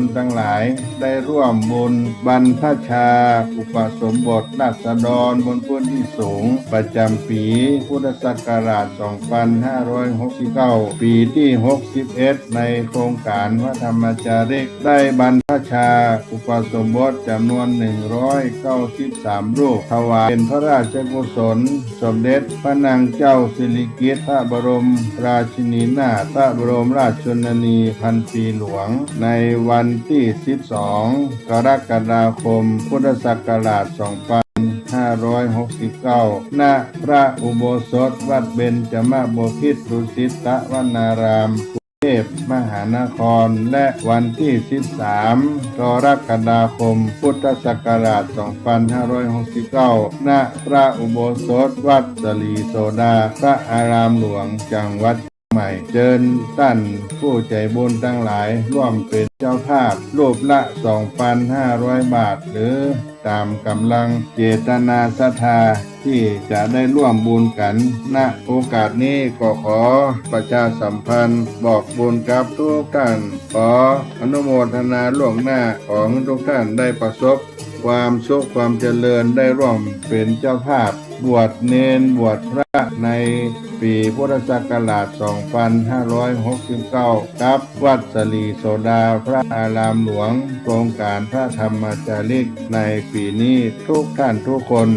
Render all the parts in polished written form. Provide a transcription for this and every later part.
นทั้งหลายได้ร่วมบุญบรรพชาอุปสมบทราษฎรบนพื้นที่สูงประจำปีพุทธศักราช 2569 ปีที่ 61 ในโครงการพระธรรมจาริกได้บรรพชาอุปสมบทจำนวน 193 รูปถวายเป็นพระราชกุศลสมเด็จพระนางเจ้าสิริกิติ์พระบรมราชินีนาถพระบรมราชชนนีพันปีหลวงในวันที่ 12 กรกฎาคม พุทธศักราช 2569 ณ พระอุโบสถวัดเบญจมบพิตรดุสิตวนารามกรุงเทพมหานครและวันที่ 13 กรกฎาคม พุทธศักราช 2569 ณ พระอุโบสถวัดสลีโสดาพระอารามหลวงจังหวัดใหม่เชิญท่านผู้ใจบุญทั้งหลายร่วมเป็นเจ้าภาพรูปละ 2,500 บาทหรือตามกำลังเจตนาศรัทธาที่จะได้ร่วมบุญกันณโอกาสนี้ก็ขอประชาสัมพันธ์บอกบุญกับทุกท่านขออนุโมทนาล่วงหน้าของทุกท่านได้ประสบความสุขความเจริญได้ร่วมเป็นเจ้าภาพบวชเณรบวชพระในปีพุทธศักราช 2569 กับวัดสลีโสดาพระอารามหลวงโครงการพระธรรมจาริกในปีนี้ทุกท่านทุกคน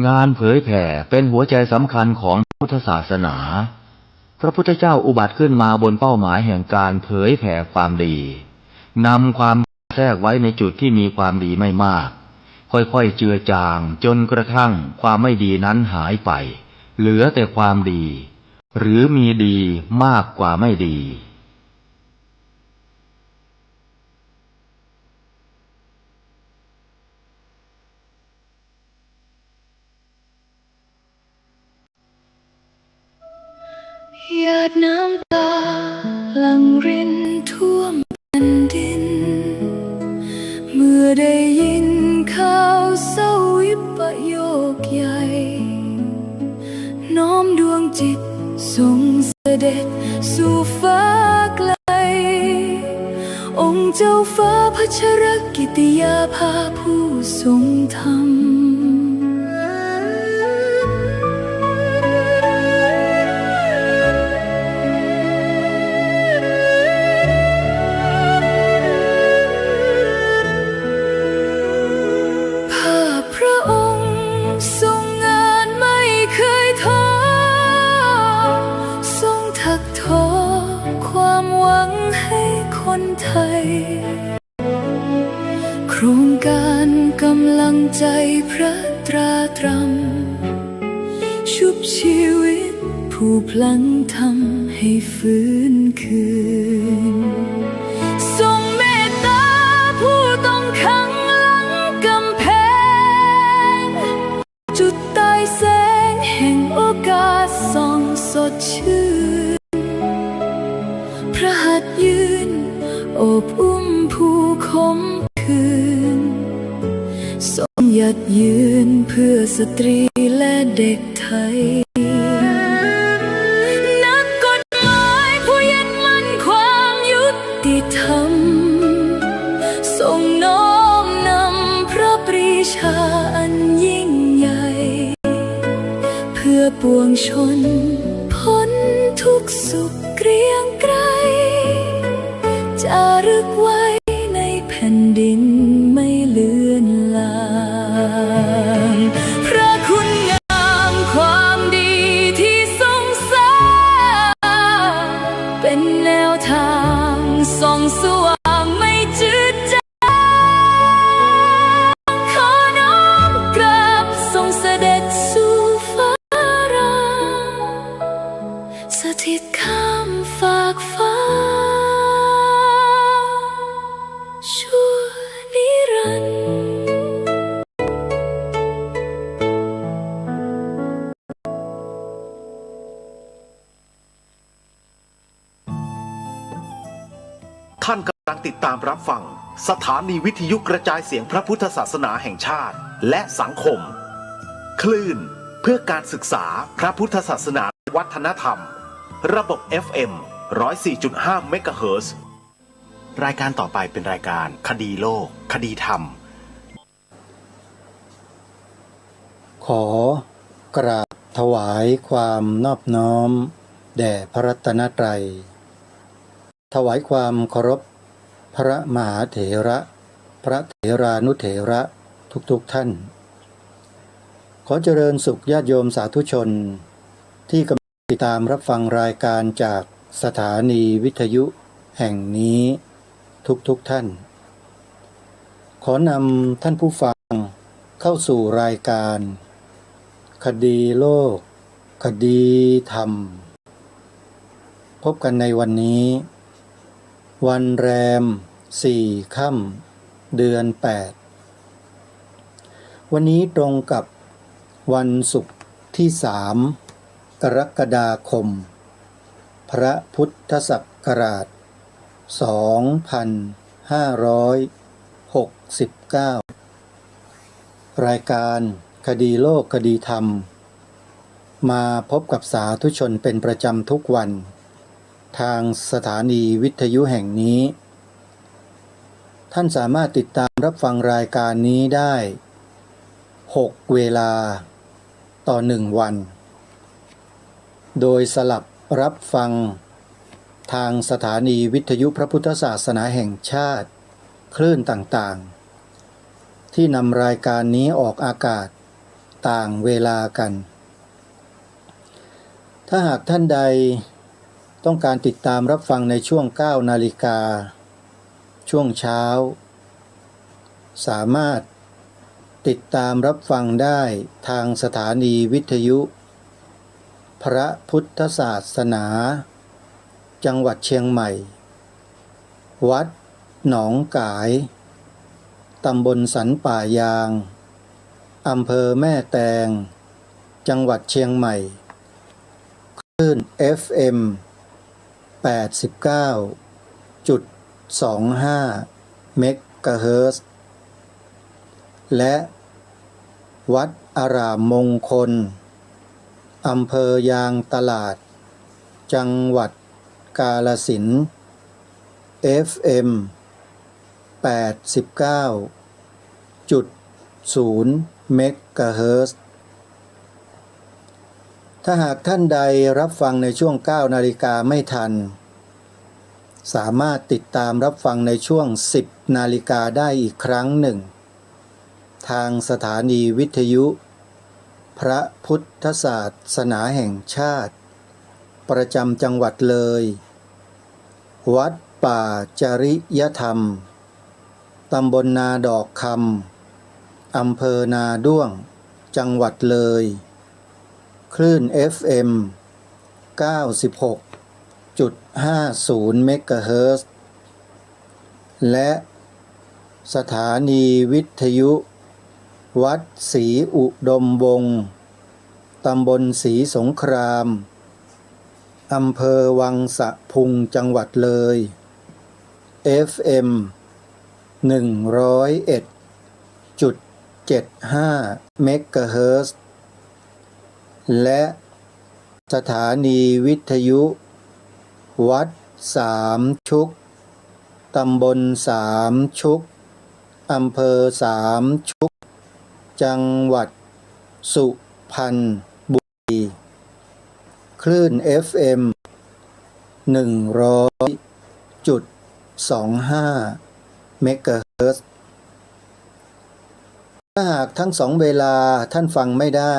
งานเผยแผ่เป็นหัวใจสำคัญของพุทธศาสนา พระพุทธเจ้าอุบัติขึ้นมาบนเป้าหมายแห่งการเผยแผ่ความดีนำความแทรกไว้ในจุดที่มีความดีไม่มากค่อยๆเจือจางจนกระทั่งความไม่ดีนั้นหายไปเหลือแต่ความดีหรือมีดีมากกว่าไม่ดีหยาดน้ำตาหลั่งรินท่วมแผ่นดินเมื่อได้ยินข่าวเศร้าวิปโยคใหญ่น้อมดวงจิตส่งเสด็จสู่ฟ้าไกลองค์เจ้าฟ้าพัชรกิติยาภาผู้ทรงธรรมโครงการกำลังใจพระตราตรำชุบชีวิตผู้พลังทำให้ฟื้นคืนทรงเมตตาผู้ต้องขังหลังกำแพงจุดใต้แสงแห่งโอกาสส่องสดชื่นพระหัตถ์ยืนโอบอุ้มผู้คมคืนทรงหยัดยืนเพื่อสตรีและเด็กไทยนักกฎหมายผู้ยึดมั่นความยุติธรรมทรงน้อมนำพระปรีชาอันยิ่งใหญ่เพื่อปวงชนพ้นทุกสุขเกรียงไกรจารึกไว้ในแผ่นดินไม่เลือนลางพระคุณงามความดีที่ทรง สิทธิ์ข้ามฝากฟ้าชั่วนิรันดร์ ท่านกำลังติดตามรับฟังสถานีวิทยุกระจายเสียงพระพุทธศาสนาแห่งชาติและสังคม คลื่นเพื่อการศึกษาพระพุทธศาสนาวัฒนธรรม ระบบ FM 104.5 เมกะเฮิรตซ์รายการต่อไปเป็นรายการคดีโลก คดีธรรม ขอกราบถวายความนอบน้อมแด่พระรัตนตรัยถวายความเคารพพระมหาเถระพระเถรานุเถระทุกท่าน ขอเจริญสุขญาติโยมสาธุชนที่กำลังติดตามรับฟังรายการจากสถานีวิทยุแห่งนี้ทุกท่าน ขอนำท่านผู้ฟังเข้าสู่รายการคดีโลก คดีธรรม พบกันในวันนี้วันแรม4 ค่ำเดือน 8วันนี้ตรงกับวันศุกร์ที่3 กรกฎาคมพระพุทธศักราช2569รายการคดีโลกคดีธรรมมาพบกับสาธุชนเป็นประจำทุกวันทางสถานีวิทยุแห่งนี้ท่านสามารถติดตามรับฟังรายการนี้ได้6เวลาต่อ1วันโดยสลับรับฟังทางสถานีวิทยุพระพุทธศาสนาแห่งชาติคลื่นต่างๆที่นำรายการนี้ออกอากาศต่างเวลากันถ้าหากท่านใดต้องการติดตามรับฟังในช่วง 9 นาฬิกาช่วงเช้าสามารถติดตามรับฟังได้ทางสถานีวิทยุพระพุทธศาสนาจังหวัดเชียงใหม่วัดหนองกายตำบลสันป่ายางอำเภอแม่แตงจังหวัดเชียงใหม่คลื่น FM 89.25 เมกะเฮิรตซ์และวัดอารามมงคลอำเภอยางตลาดจังหวัดกาฬสินธุ์ FM 89.0 เมกะเฮิรตซ์ถ้าหากท่านใดรับฟังในช่วง 9 นาฬิกาไม่ทันสามารถติดตามรับฟังในช่วง 10 นาฬิกาได้อีกครั้งหนึ่งทางสถานีวิทยุพระพุทธศาสนาแห่งชาติประจำจังหวัดเลยวัดป่าจริยธรรมตำบลนาดอกคำอำเภอนาด้วงจังหวัดเลยคลื่น FM 96.50 เมกะเฮิรตซ์และสถานีวิทยุวัดศรีอุดมวงศ์ตำบลศรีสงครามอำเภอวังสะพุงจังหวัดเลย FM 101.75 เมกะเฮิรตซ์และสถานีวิทยุวัดสามชุกตำบลสามชุกอำเภอสามชุกจังหวัดสุพรรณบุรีคลื่น FM 100.25 เมกะเฮิรตซ์ถ้าหากทั้งสองเวลาท่านฟังไม่ได้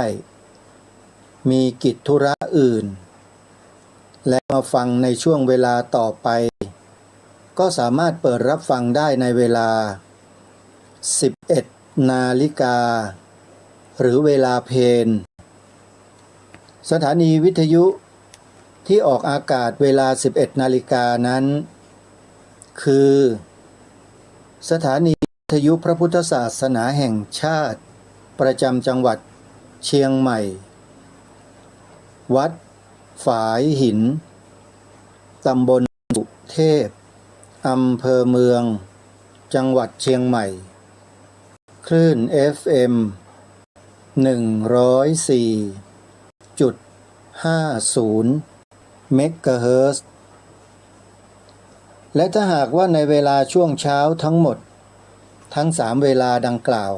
มีกิจธุระอื่นและมาฟังในช่วงเวลาต่อไปก็สามารถเปิดรับฟังได้ในเวลา 11 นาฬิกาหรือเวลาเพลสถานีวิทยุ ที่ออกอากาศเวลา 11 นาฬิกานั้น คือสถานีวิทยุพระพุทธศาสนาแห่งชาติประจำจังหวัดเชียงใหม่ วัดฝายหินตำบลสุเทพอำเภอเมืองจังหวัดเชียงใหม่คลื่น FM 104.50 เมกะเฮิรตซ์และถ้าหากว่าในเวลาช่วงเช้าทั้งหมดทั้ง3เวลาดังกล่าว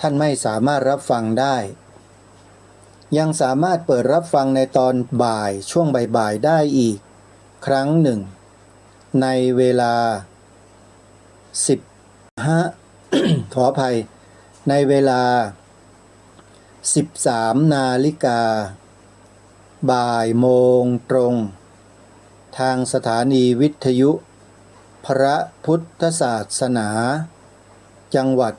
ท่านไม่สามารถรับฟังได้ยังสามารถเปิดรับฟังในตอนบ่ายช่วงบ่ายๆได้อีกครั้งหนึ่งในเวลา15 ขออภัยในเวลา13 นาฬิกาบ่ายโมงตรงทางสถานีวิทยุพระพุทธศาสนาจังหวัด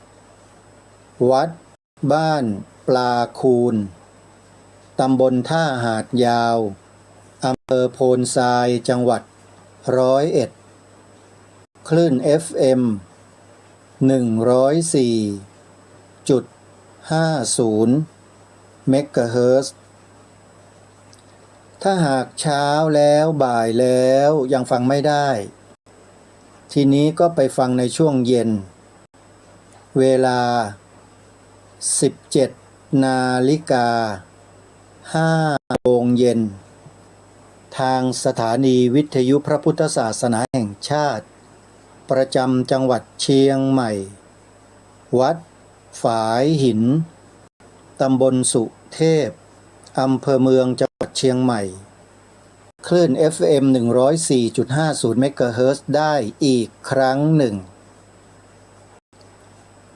101วัดบ้านปลาคูนตำบลท่าหาดยาวอำเภอโพนทรายจังหวัด101คลื่น FM 104.50 เมกะเฮิรตซ์ถ้าหากเช้าแล้วบ่ายแล้วยังฟังไม่ได้ทีนี้ก็ไปฟังในช่วงเย็นเวลา17 นาฬิกา5 โมงเย็นทางสถานีวิทยุพระพุทธศาสนาแห่งชาติประจำจังหวัดเชียงใหม่วัดฝายหินตำบลสุเทพอำเภอเมืองจังหวัดเชียงใหม่คลื่น FM 104.50 เมกะเฮิรตซ์ได้อีกครั้งหนึ่ง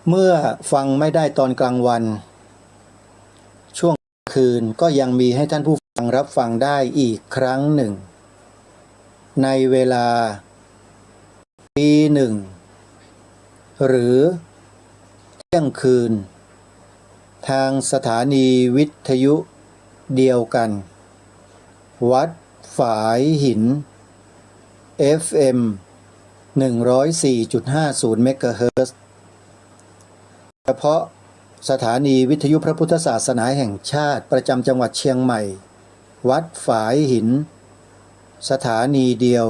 เมื่อฟังไม่ได้ตอนกลางวันช่วงคืนก็ยังมีให้ท่านผู้ฟังรับฟังได้อีกครั้งหนึ่งในเวลาตีหนึ่งหรือเที่ยงคืนทางสถานีวิทยุเดียวกันวัดฝายหิน FM 104.50 เมกะเฮิรตซ์เฉพาะสถานีวิทยุพระพุทธศาสนาแห่งชาติประจำจังหวัดเชียงใหม่วัดฝายหินสถานีเดียว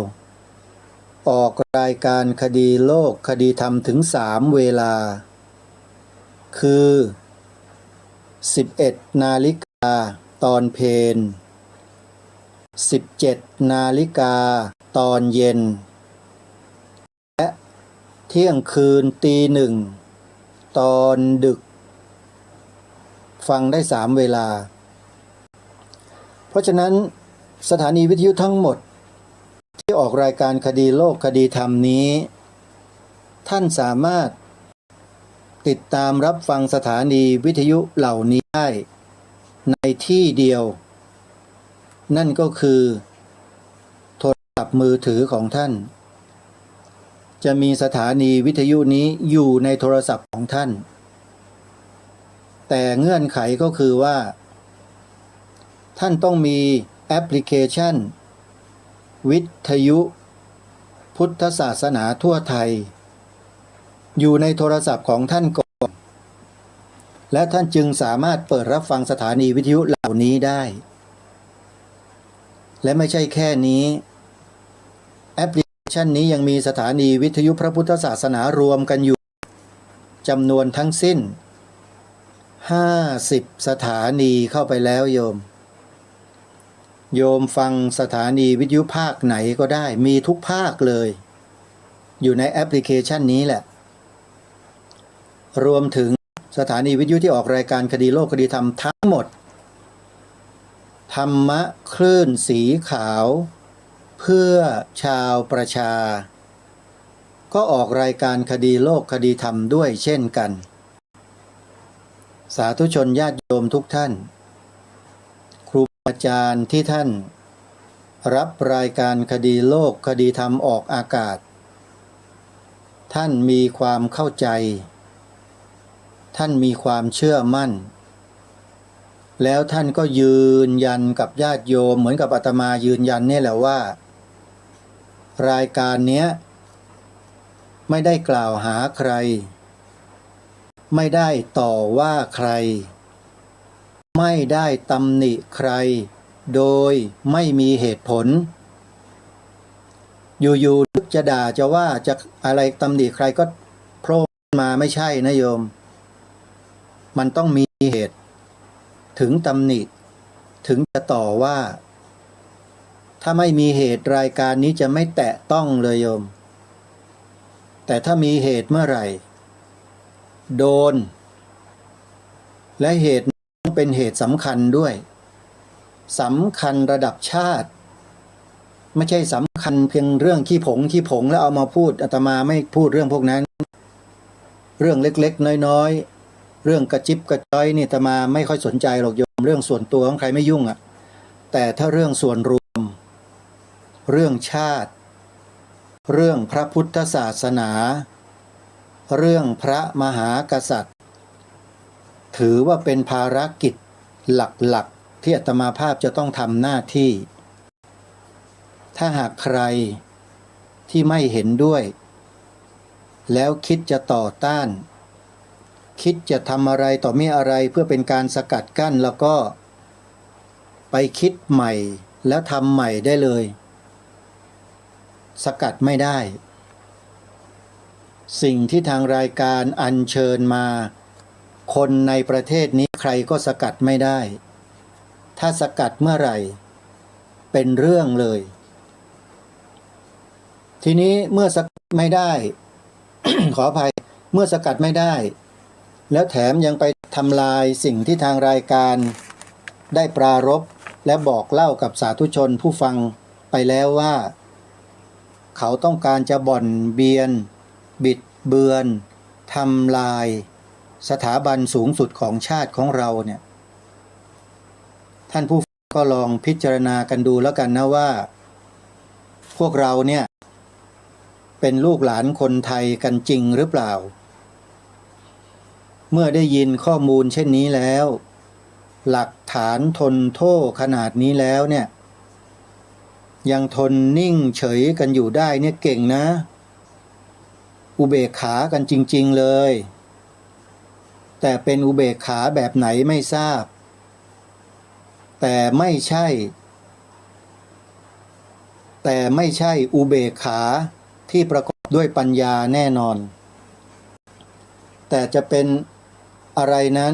ออกรายการคดีโลกคดีธรรมถึง3เวลาคือ11 นาฬิกาตอนเพล17 นาฬิกาตอนเย็นและเที่ยงคืนตีหนึ่งตอนดึกฟังได้3เวลาเพราะฉะนั้นสถานีวิทยุทั้งหมดที่ออกรายการคดีโลกคดีธรรมนี้ท่านสามารถติดตามรับฟังสถานีวิทยุเหล่านี้ได้ในที่เดียวนั่นก็คือโทรศัพท์มือถือของท่านจะมีสถานีวิทยุนี้อยู่ในโทรศัพท์ของท่านแต่เงื่อนไขก็คือว่าท่านต้องมีแอปพลิเคชันวิทยุพุทธศาสนาทั่วไทยอยู่ในโทรศัพท์ของท่านก่อนและท่านจึงสามารถเปิดรับฟังสถานีวิทยุเหล่านี้ได้และไม่ใช่แค่นี้แอปพลิเคชันนี้ยังมีสถานีวิทยุพระพุทธศาสนารวมกันอยู่จำนวนทั้งสิ้น50 สถานีเข้าไปแล้วโยมฟังสถานีวิทยุภาคไหนก็ได้มีทุกภาคเลยอยู่ในแอปพลิเคชันนี้แหละรวมถึงสถานีวิทยุที่ออกรายการคดีโลกคดีธรรมทั้งหมดธรรมะคลื่นสีขาวเพื่อชาวประชาก็ออกรายการคดีโลกคดีธรรมด้วยเช่นกันสาธุชนญาติโยมทุกท่านครูอาจารย์ที่ท่านรับรายการคดีโลกคดีธรรมออกอากาศท่านมีความเข้าใจท่านมีความเชื่อมั่น แล้วท่านก็ยืนยันกับญาติโยมเหมือนกับอาตมายืนยันเนี่ยแหละว่า รายการเนี้ยไม่ได้กล่าวหาใครไม่ได้ต่อว่าใครไม่ได้ตำหนิใครโดยไม่มีเหตุผลอยู่ๆนึกจะด่าจะว่าจะอะไรตำหนิใครก็โผล่มาไม่ใช่นะโยมมันต้องมีเหตุถึงตำหนิถึงจะต่อว่าถ้าไม่มีเหตุรายการนี้จะไม่แตะต้องเลยโยมแต่ถ้ามีเหตุเมื่อไหร่โดนและเหตุต้องเป็นเหตุสำคัญด้วยสำคัญระดับชาติไม่ใช่สำคัญเพียงเรื่องขี้ผงแล้วเอามาพูดอาตมาไม่พูดเรื่องพวกนั้นเรื่องเล็กๆน้อยๆเรื่องกระจิบกระจ้อยนี่อาตมาไม่ค่อยสนใจหรอกโยมเรื่องส่วนตัวของใครไม่ยุ่งอ่ะแต่ถ้าเรื่องส่วนรวมเรื่องชาติเรื่องพระพุทธศาสนาเรื่องพระมหากษัตริย์ถือว่าเป็นภารกิจหลักๆที่อาตมาภาพจะต้องทำหน้าที่ถ้าหากใครที่ไม่เห็นด้วยแล้วคิดจะต่อต้านคิดจะทำอะไรต่อมีอะไรเพื่อเป็นการสกัดกั้นแล้วก็ไปคิดใหม่แล้วทำใหม่ได้เลยสกัดไม่ได้สิ่งที่ทางรายการอัญเชิญมาคนในประเทศนี้ใครก็สกัดไม่ได้ถ้าสกัดเมื่อไหร่เป็นเรื่องเลยทีนี้เมื่อสกัดไม่ได้ ขออภัยเมื่อสกัดไม่ได้แล้วแถมยังไปทำลายสิ่งที่ทางรายการได้ปรารภและบอกเล่ากับสาธุชนผู้ฟังไปแล้วว่าเขาต้องการจะบ่อนเบียนบิดเบือนทำลายสถาบันสูงสุดของชาติของเราเนี่ยท่านผู้ฟังก็ลองพิจารณากันดูแล้วกันนะว่าพวกเราเนี่ยเป็นลูกหลานคนไทยกันจริงหรือเปล่าเมื่อได้ยินข้อมูลเช่นนี้แล้วหลักฐานทนโทษขนาดนี้แล้วเนี่ยยังทนนิ่งเฉยกันอยู่ได้เนี่ยเก่งนะอุเบกขากันจริงๆเลยแต่เป็นอุเบกขาแบบไหนไม่ทราบแต่ไม่ใช่อุเบกขาที่ประกอบด้วยปัญญาแน่นอนแต่จะเป็นอะไรนั้น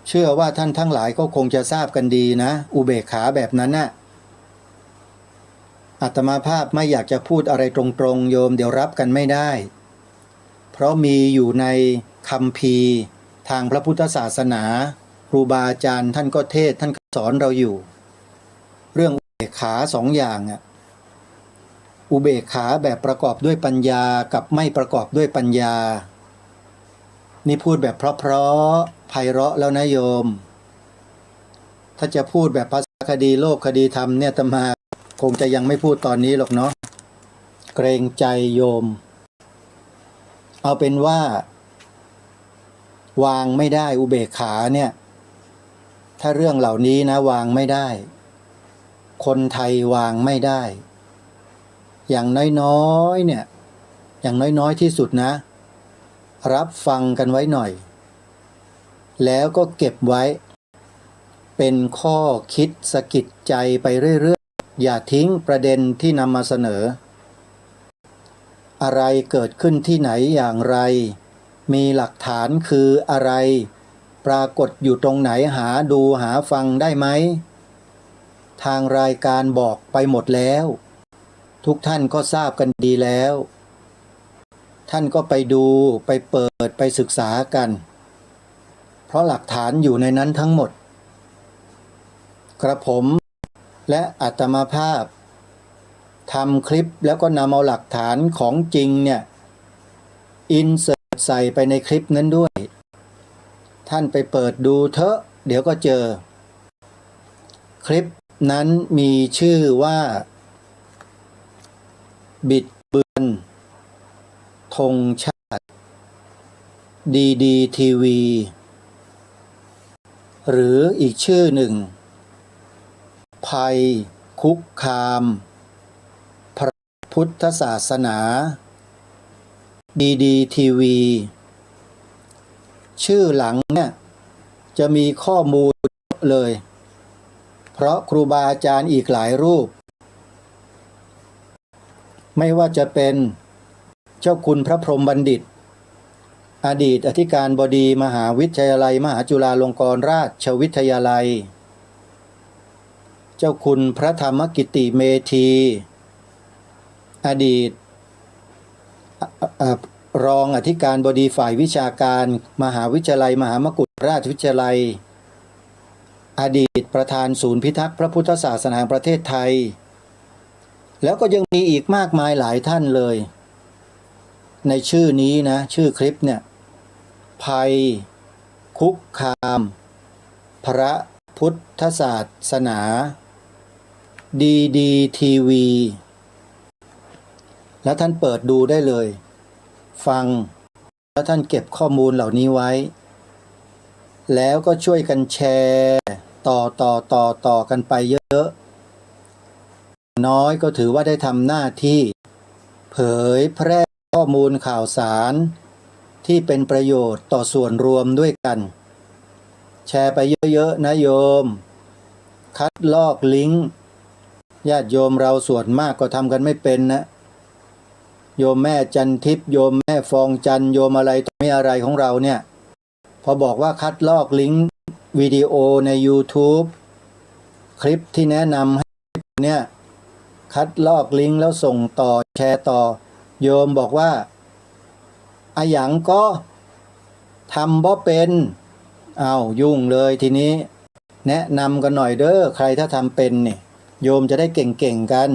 เชื่อว่าท่านทั้งหลายก็คงจะทราบกันดีนะอุเบกขาแบบนั้นน่ะอาตมาภาพไม่อยากจะพูดอะไรตรงๆโยมเดี๋ยวรับกันไม่ได้เพราะมีอยู่ในคัมภีร์ทางพระพุทธศาสนาครูบาอาจารย์ท่านก็เทศท่านก็สอนเราอยู่เรื่องอุเบกขาสองอย่างอ่ะอุเบกขาแบบประกอบด้วยปัญญากับไม่ประกอบด้วยปัญญานี่พูดแบบเพราะๆไพเราะแล้วนะโยมถ้าจะพูดแบบภาษาคดีโลกคดีธรรมเนี่ยอาตมาคงจะยังไม่พูดตอนนี้หรอกเนาะเกรงใจโยมเอาเป็นว่าวางไม่ได้อุเบกขาเนี่ยถ้าเรื่องเหล่านี้นะวางไม่ได้คนไทยวางไม่ได้อย่างน้อยๆเนี่ยอย่างน้อยๆที่สุดนะรับฟังกันไว้หน่อยแล้วก็เก็บไว้เป็นข้อคิดสะกิดใจไปเรื่อยๆอย่าทิ้งประเด็นที่นำมาเสนออะไรเกิดขึ้นที่ไหนอย่างไรมีหลักฐานคืออะไรปรากฏอยู่ตรงไหนหาดูหาฟังได้ไหมทางรายการบอกไปหมดแล้วทุกท่านก็ทราบกันดีแล้วท่านก็ไปดูไปเปิดไปศึกษากันเพราะหลักฐานอยู่ในนั้นทั้งหมดกระผมและอาตมาภาพทำคลิปแล้วก็นำเอาหลักฐานของจริงเนี่ยอินเสิร์ตใส่ไปในคลิปนั้นด้วยท่านไปเปิดดูเถอะเดี๋ยวก็เจอคลิปนั้นมีชื่อว่าบิดเบือนธงชาติดีทีวี หรืออีกชื่อหนึ่งภัยคุกคามพระพุทธศาสนาดีทีวีชื่อหลังเนี่ยจะมีข้อมูลเลยเพราะครูบาอาจารย์อีกหลายรูปไม่ว่าจะเป็นเจ้าคุณพระพรหมบัณฑิตอดีตอธิการบดีมหาวิทยาลัยมหาจุฬาลงกรณราชวิทยาลัยเจ้าคุณพระธรรมกิติเมธีอดีตรองอธิการบดีฝ่ายวิชาการมหาวิทยาลัยมหามกุฏราชวิทยาลัยอดีตประธานศูนย์พิทักษ์พระพุทธศาสนาแห่งประเทศไทยแล้วก็ยังมีอีกมากมายหลายท่านเลยในชื่อนี้นะชื่อคลิปเนี่ยภัยคุกคามพระพุทธศาสนาดีทีวีแล้วท่านเปิดดูได้เลยฟังแล้วท่านเก็บข้อมูลเหล่านี้ไว้แล้วก็ช่วยกันแชร์ต่อกันไปเยอะๆน้อยก็ถือว่าได้ทำหน้าที่เผยแพร่ข้อมูลข่าวสารที่เป็นประโยชน์ต่อส่วนรวมด้วยกันแชร์ไปเยอะๆนะโยมคัดลอกลิงก์ญาติโยมเราส่วนมากก็ทำกันไม่เป็นนะโยมแม่จันทิพย์โยมแม่ฟองจันโยมอะไรต่อไม่อะไรของเราเนี่ยพอบอกว่าคัดลอกลิงก์วิดีโอใน YouTube คลิปที่แนะนำให้เนี่ยคัดลอกลิงก์แล้วส่งต่อแชร์ต่อโยมบอกว่าอะหยังก็ทำบ่เป็นยุ่งเลยทีนี้แนะนำกันหน่อยเด้อใครถ้าทำเป็นเนี่ยโยมจะได้เก่งๆกัน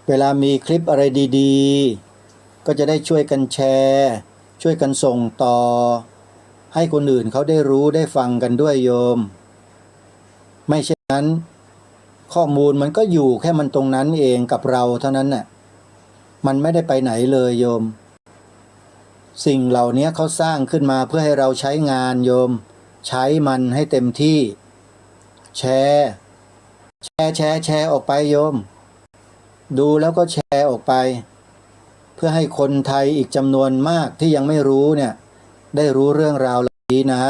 เวลามีคลิปอะไรดีๆก็จะได้ช่วยกันแชร์ช่วยกันส่งต่อให้คนอื่นเขาได้รู้ได้ฟังกันด้วยโยมไม่เช่นนั้นข้อมูลมันก็อยู่แค่มันตรงนั้นเองกับเราเท่านั้นน่ะมันไม่ได้ไปไหนเลยโยมสิ่งเหล่านี้เขาสร้างขึ้นมาเพื่อให้เราใช้งานโยมใช้มันให้เต็มที่แชร์ออกไปโยมดูแล้วก็แชร์ออกไปเพื่อให้คนไทยอีกจำนวนมากที่ยังไม่รู้เนี่ยได้รู้เรื่องราวเหล่านี้นะ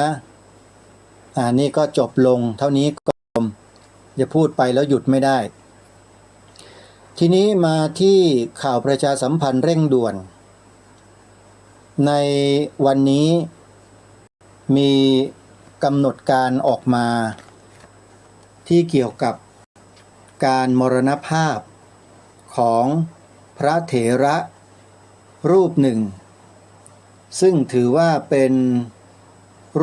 นี่ก็จบลงเท่านี้ก็อย่าพูดไปแล้วหยุดไม่ได้ทีนี้มาที่ข่าวประชาสัมพันธ์เร่งด่วนในวันนี้มีกำหนดการออกมาที่เกี่ยวกับการมรณภาพของพระเถระรูปหนึ่งซึ่งถือว่าเป็น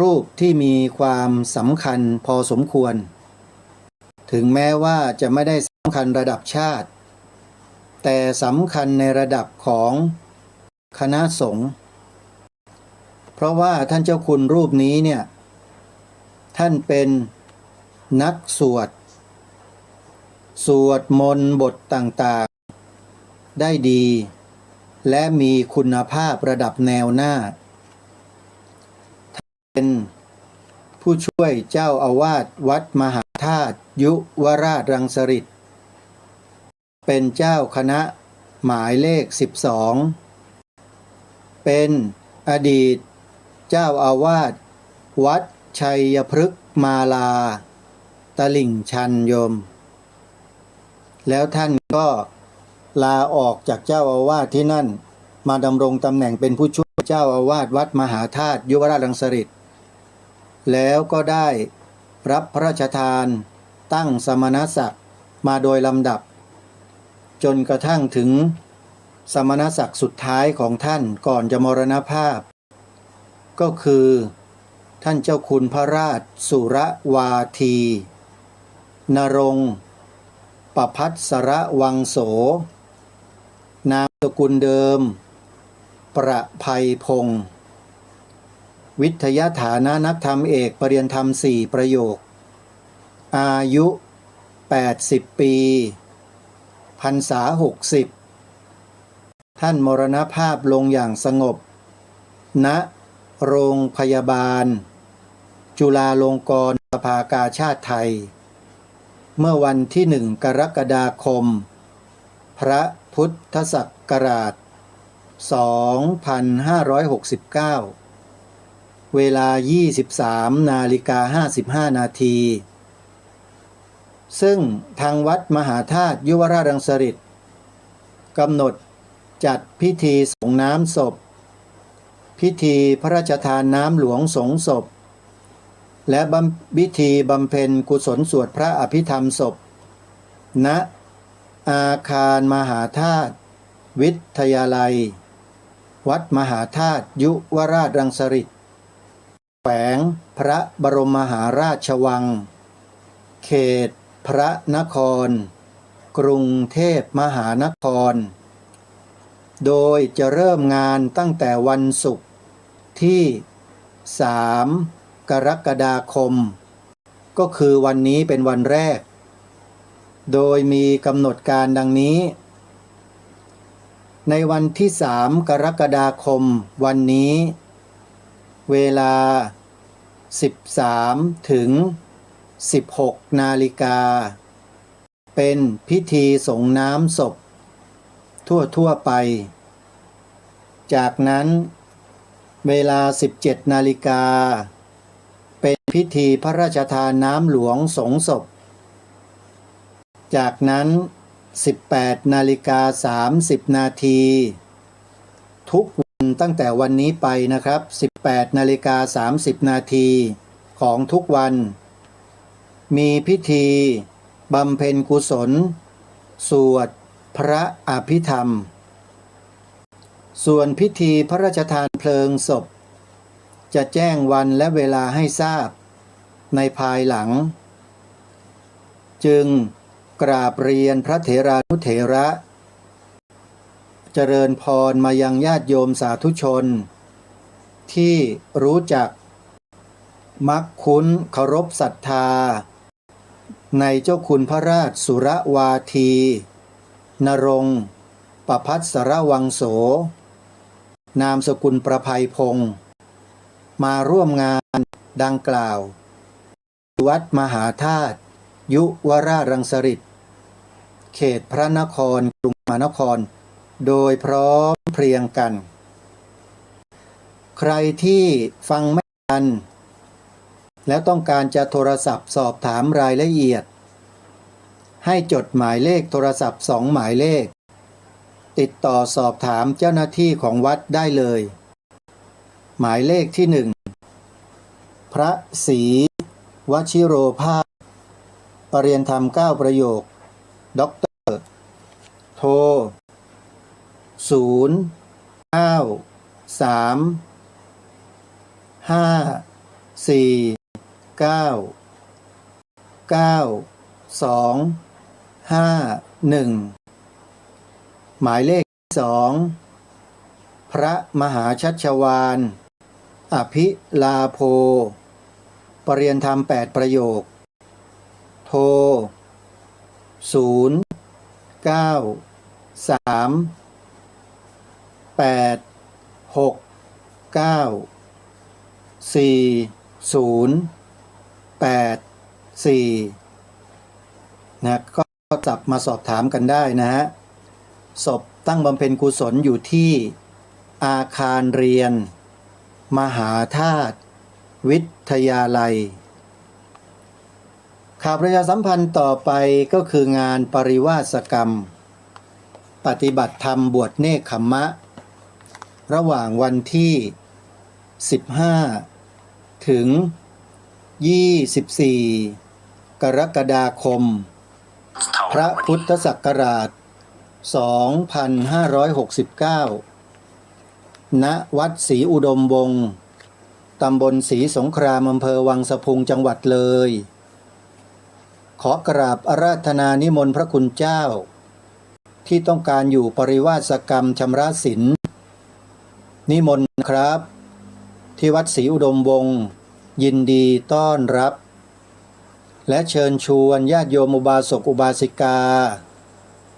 รูปที่มีความสำคัญพอสมควรถึงแม้ว่าจะไม่ได้สำคัญระดับชาติแต่สำคัญในระดับของคณะสงฆ์เพราะว่าท่านเจ้าคุณรูปนี้เนี่ยท่านเป็นนักสวดมนต์บทต่างๆได้ดีและมีคุณภาพระดับแนวหน้าท่านเป็นผู้ช่วยเจ้าอาวาสวัดมหาธาตุยุวราชรังสฤษฎ์เป็นเจ้าคณะหมายเลข12เป็นอดีตเจ้าอาวาสวัดชัยพฤกษ์มาลาตลิ่งชันโยมแล้วท่านก็ลาออกจากเจ้าอาวาสที่นั่นมาดำรงตำแหน่งเป็นผู้ช่วยเจ้าอาวาสวัดมหาธาตุยุวราชรังสฤษฎ์แล้วก็ได้รับพระราชทานตั้งสมณศักดิ์มาโดยลำดับจนกระทั่งถึงสมณศักดิ์สุดท้ายของท่านก่อนจะมรณภาพก็คือท่านเจ้าคุณพระราชสุรวาทีนรงค์ประภัสรวังโสนามสกุลเดิมประภัยพงศ์วิทยาฐานะนักธรรมเอกปริญญาธรรม4ประโยคอายุ80ปีพรรษา60ท่านมรณภาพลงอย่างสงบณโรงพยาบาลจุฬาลงกรณ สภากาชาดไทย เมื่อวันที่1 กรกฎาคม พระพุทธศักราช 2569 เวลา 23:55 นาที ซึ่งทางวัดมหาธาตุยุวราชรังสฤษฎ์กำหนดจัดพิธีสงน้ำศพ พิธีพระราชทานน้ำหลวงสงศพ และพิธีบำเพ็ญกุศลสวดพระอภิธรรมศพ ณ อาคารมหาธาตุวิทยาลัย วัดมหาธาตุยุวราชรังสฤษฎ์แขวงพระบรมมหาราชวัง เขตพระนคร กรุงเทพมหานคร โดยจะเริ่มงานตั้งแต่วันศุกร์ที่ 3 กรกฎาคม ก็คือวันนี้เป็นวันแรก โดยมีกำหนดการดังนี้ ในวันที่ 3 กรกฎาคมวันนี้ เวลา 13 ถึง 16 นาฬิกา เป็นพิธีสงน้ำศพทั่วไป จากนั้นเวลา 17 นาฬิกา เป็นพิธีพระราชทานน้ำหลวงสงศพ จากนั้น 18:30 นาที ทุกวันตั้งแต่วันนี้ไปนะครับ 18:30 นาทีของทุกวัน มีพิธีบำเพ็ญกุศลสวดพระอภิธรรม ส่วนพิธีพระราชทานเพลิงศพ จะแจ้งวันและเวลาให้ทราบในภายหลัง จึงกราบเรียนพระเถรานุเถระ เจริญพรมายังญาติโยมสาธุชน ที่รู้จักมักคุ้นเคารพศรัทธา ในเจ้าคุณพระราชสุรวาที นรงค์ประภัสสรวังโส นามสกุลประภัยพงศ์มาร่วมงานดังกล่าว วัดมหาธาตุยุวราชรังสฤษฎ์เขตพระนครกรุงมหานคร โดยพร้อมเพรียงกัน ใครที่ฟังไม่ทัน แล้วต้องการจะโทรศัพท์สอบถามรายละเอียด ให้จดหมายเลขโทรศัพท์2 หมายเลข ติดต่อสอบถามเจ้าหน้าที่ของวัดได้เลย หมายเลขที่ 1 พระศรีวชิโรภาส ปรริยนธรรม 9 ประโยค ด็อกเตอร์ โทร 0 9 3 5 4 9 9 2 5 1 หมายเลขที่ 2 พระมหาชัชวาล อภิลาโภ ปรริยนธรรม 8 ประโยค โทร 0 9 3 8 6 9 4 0 8 4 นะก็จับมาสอบถามกันได้นะฮะ ศพตั้งบำเพ็ญกุศลอยู่ที่อาคารเรียน มหาธาตุวิทยาลัย ข่าวประชาสัมพันธ์ต่อไปก็คืองานปริวาสกรรม ปฏิบัติธรรมบวชเนกขัมมะ ระหว่างวันที่ 15 ถึง 24 กรกฎาคม พระพุทธศักราช 2569 ณ วัดศรีอุดมวงศ์ ตำบลศรีสงคราม อำเภอวังสะพุง จังหวัดเลย ขอกราบอาราธนานิมนต์พระคุณเจ้า ที่ต้องการอยู่ปริวาสกรรมชำระศีล นิมนต์ครับ ที่วัดศรีอุดมวงศ์ยินดีต้อนรับ และเชิญชวนญาติโยมอุบาสกอุบาสิกา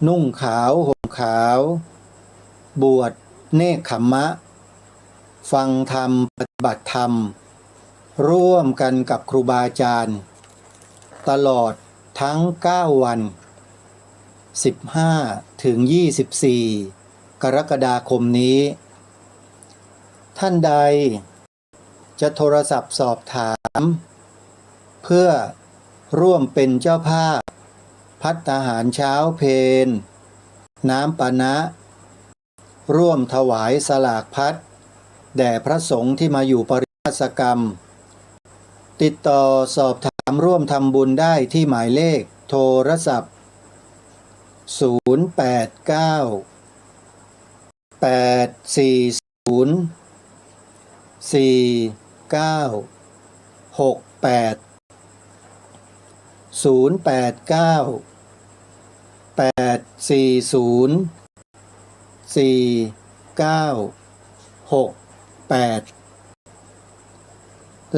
นุ่งขาวห่มขาว บวชเนกขัมมะ ฟังธรรมปฏิบัติธรรม ร่วมกันกับครูบาอาจารย์ตลอดทั้ง9วัน15ถึง24กรกฎาคมนี้ท่านใดจะโทรศัพท์สอบถามเพื่อร่วมเป็นเจ้าภาพภัตตาหารเช้าเพลน้ำปานะร่วมถวายสลากพัดแด่พระสงฆ์ที่มาอยู่ปริวาสกรรมติดต่อสอบถามร่วมทำบุญได้ที่หมายเลขโทรศัพท์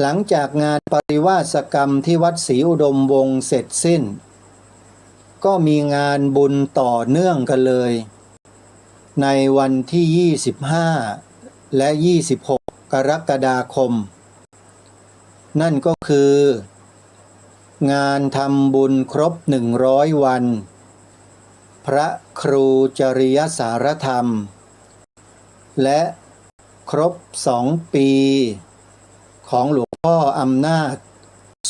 หลังจากงานปริวาสกรรมที่วัดศรีอุดมวงศ์เสร็จสิ้นก็มีงานบุญต่อเนื่องกันเลยในวันที่25และ26กรกฎาคมนั่นก็คืองานทำบุญครบ100วันพระครูจริยสารธรรมและครบ2 ปีของหลวงพ่ออำนาจ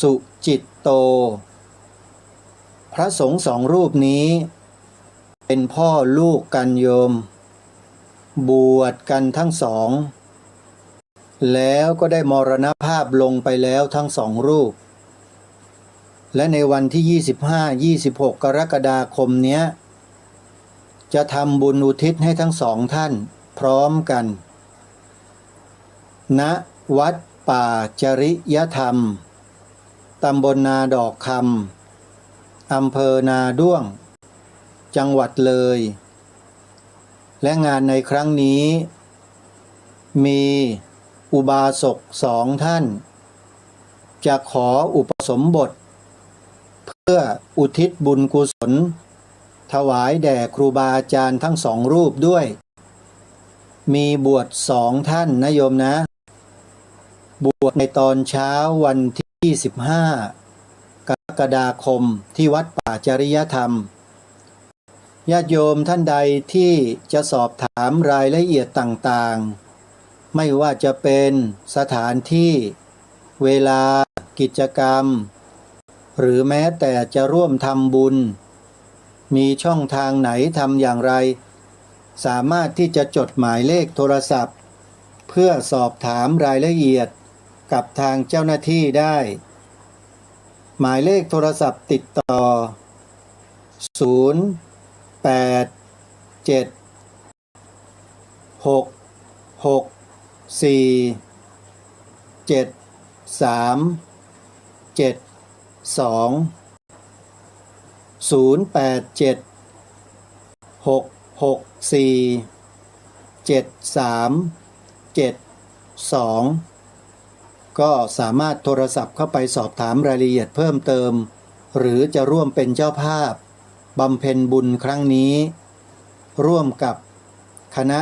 สุจิตโตพระสงฆ์2 รูปนี้เป็นพ่อลูกกันโยมบวชกันทั้งสองแล้วก็ได้มรณภาพลงไปแล้วทั้ง2 รูปและในวันที่25-26กรกฎาคมเนี้ยจะทำบุญอุทิศให้ทั้ง2 ท่านพร้อมกันณวัดป่าจริยธรรมตำบลนาดอกคำอำเภอนาด้วงจังหวัดเลยและงานในครั้งนี้มีอุบาสก2 ท่านจะขออุปสมบทเพื่ออุทิศบุญกุศลถวายแด่ครูบาอาจารย์ทั้ง2 รูปด้วยมีบวช2 ท่านนะโยมนะบวชในตอนเช้าวันที่15กรกฎาคมที่วัดป่าจริยธรรมญาติโยมท่านใดที่จะสอบถามรายละเอียดต่างๆไม่ว่าจะเป็นสถานที่เวลากิจกรรมหรือแม้แต่จะร่วมทำบุญมีช่องทางไหนทำอย่างไรสามารถที่จะจดหมายเลขโทรศัพท์เพื่อสอบถามรายละเอียดกับทางเจ้าหน้าที่ได้หมายเลขโทรศัพท์ติดต่อก็สามารถโทรศัพท์เข้าไปสอบถามรายละเอียดเพิ่มเติมหรือจะร่วมเป็นเจ้าภาพบำเพ็ญบุญครั้งนี้ร่วมกับคณะ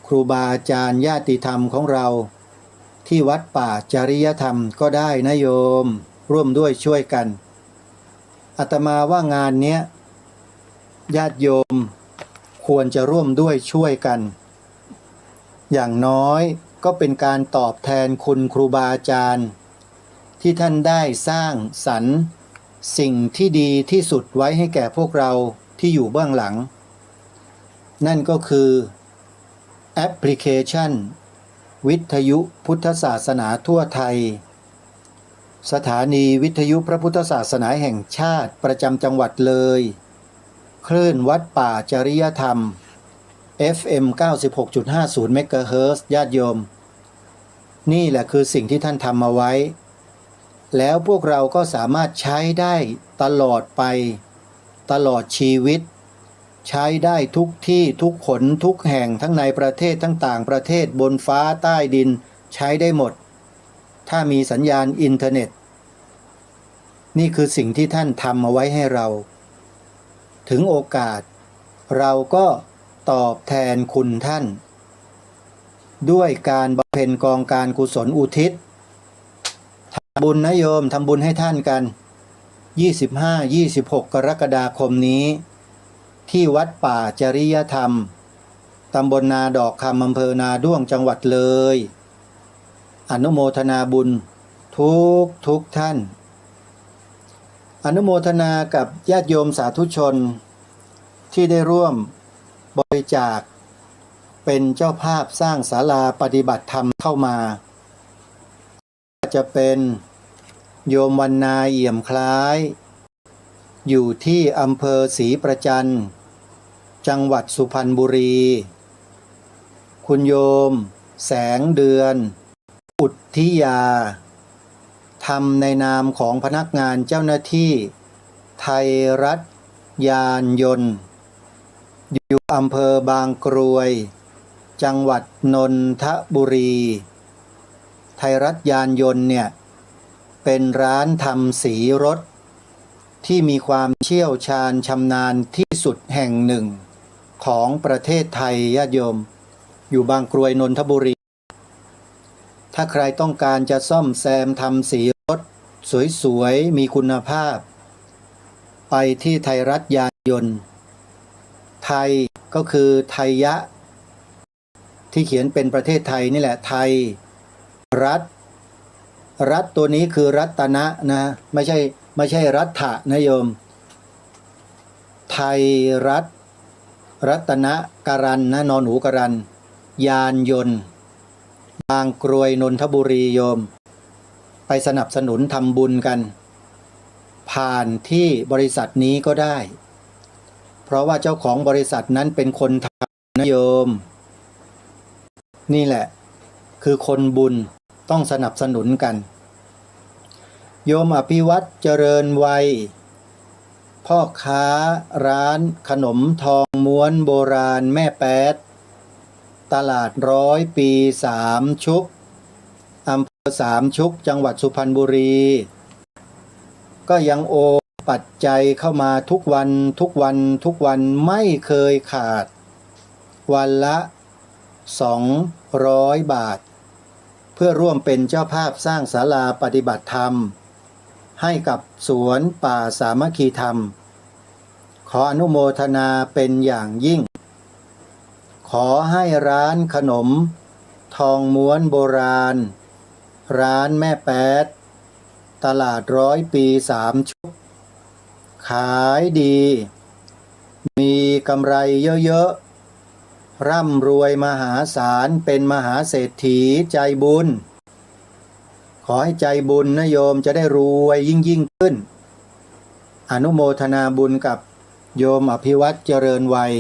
ครูบาอาจารย์ญาติธรรมของเราที่วัดป่าจริยธรรมก็ได้นะโยมร่วมด้วยช่วยกันอาตมาว่างานเนี้ยญาติโยมควรจะร่วมด้วยช่วยกันอย่างน้อยก็เป็นการตอบแทนคุณครูบาอาจารย์ที่ท่านได้สร้างสรรค์สิ่งที่ดีที่สุดไว้ให้แก่พวกเราที่อยู่เบื้องหลังนั่นก็คือแอปพลิเคชันวิทยุพุทธศาสนาทั่วไทยสถานีวิทยุพระพุทธศาสนาแห่งชาติประจำจังหวัดเลยคลื่นวัดป่าจริยธรรม FM 96.50 เมกะเฮิรตซ์ญาติโยมนี่แหละคือสิ่งที่ท่านทำมาไว้แล้วพวกเราก็สามารถใช้ได้ตลอดไปตลอดชีวิตใช้ได้ทุกที่ทุกหนทุกแห่งทั้งในประเทศทั้งต่างประเทศบนฟ้าใต้ดินใช้ได้หมดถ้ามีสัญญาณอินเทอร์เน็ตนี่คือสิ่งที่ท่านทำมาไว้ให้เราถึงโอกาสเราก็ตอบแทนคุณท่านด้วยการบำเพ็ญกองการกุศลอุทิศ บุญนะโยมทำบุญให้ท่านกัน25-26 กรกฎาคมนี้ที่วัดป่าจริยธรรมตำบลนาดอกคำอำเภอนาด้วงจังหวัดเลยอนุโมทนาบุญทุกท่านอนุโมทนากับญาติโยมสาธุชนที่ได้ร่วมบริจาคเป็นเจ้าภาพสร้างศาลาปฏิบัติธรรมเข้ามาจะเป็นโยมวรรณาเอี่ยมคล้ายอยู่ที่อำเภอศรีประจันจังหวัดสุพรรณบุรีคุณโยมแสงเดือนอุทธิยาทำในนามของพนักงานเจ้าหน้าที่ไทยรัฐยานยนต์อยู่อำเภอบางกรวยจังหวัดนนทบุรีไทยรัฐยานยนต์เนี่ยเป็นร้านทำสีรถที่มีความเชี่ยวชาญชำนาญที่สุดแห่งหนึ่งของประเทศไทยญาติโยมอยู่บางกรวยนนทบุรีถ้าใครต้องการจะซ่อมแซมทำสีรถสวยๆมีคุณภาพไปที่ไทยรัฐยานยนต์ไทยก็คือไทยะที่เขียนเป็นประเทศไทยนี่แหละไทยรัฐตัวนี้คือรัตนะนะไม่ใช่รัฐะนะโยมไทยรัตนะการันนะนอนหนูการันยานยนต์บางกรวยนนทบุรีโยมไปสนับสนุนทำบุญกันผ่านที่บริษัทนี้ก็ได้เพราะว่าเจ้าของบริษัทนั้นเป็นคนทำนะโยมนี่แหละคือคนบุญต้องสนับสนุนกันโยมอภิวัตเจริญวัยพ่อค้าร้านขนมทองม้วนโบราณแม่แป๊ดตลาด100 ปี3 ชุกอำเภอ3 ชุกจังหวัดสุพรรณบุรีก็ยังโอนปัจจัยเข้ามาทุกวันไม่เคยขาดวันละ200 บาทเพื่อร่วมเป็นเจ้าภาพสร้างศาลาปฏิบัติธรรมให้กับสวนป่าสามัคคีธรรมขออนุโมทนาเป็นอย่างยิ่งขอให้ร้านขนมทองม้วนโบราณร้านแม่แป๊ดตลาด100 ปี3 ชุกขายดีมีกำไรเยอะๆร่ำรวยมหาศาลเป็นมหาเศรษฐีใจบุญขอให้ใจบุญนะโยมจะได้รวยยิ่งขึ้นอนุโมทนาบุญกับโยมอภิวัตเจริญวัย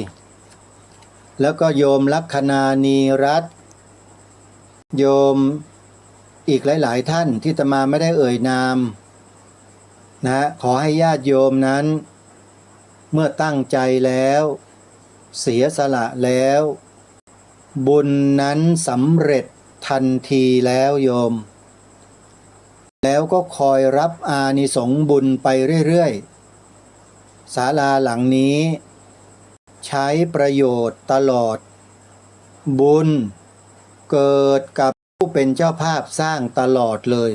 แล้วก็โยมลัคนานีรัตน์โยมอีกหลายๆท่านที่อาตมาไม่ได้เอ่ยนามนะขอให้ญาติโยมนั้นเมื่อตั้งใจแล้วเสียสละแล้วบุญนั้นสำเร็จทันทีแล้วโยมแล้วก็คอยรับอานิสงส์บุญไปเรื่อยๆศาลาหลังนี้ใช้ประโยชน์ตลอดบุญเกิดกับผู้เป็นเจ้าภาพสร้างตลอดเลย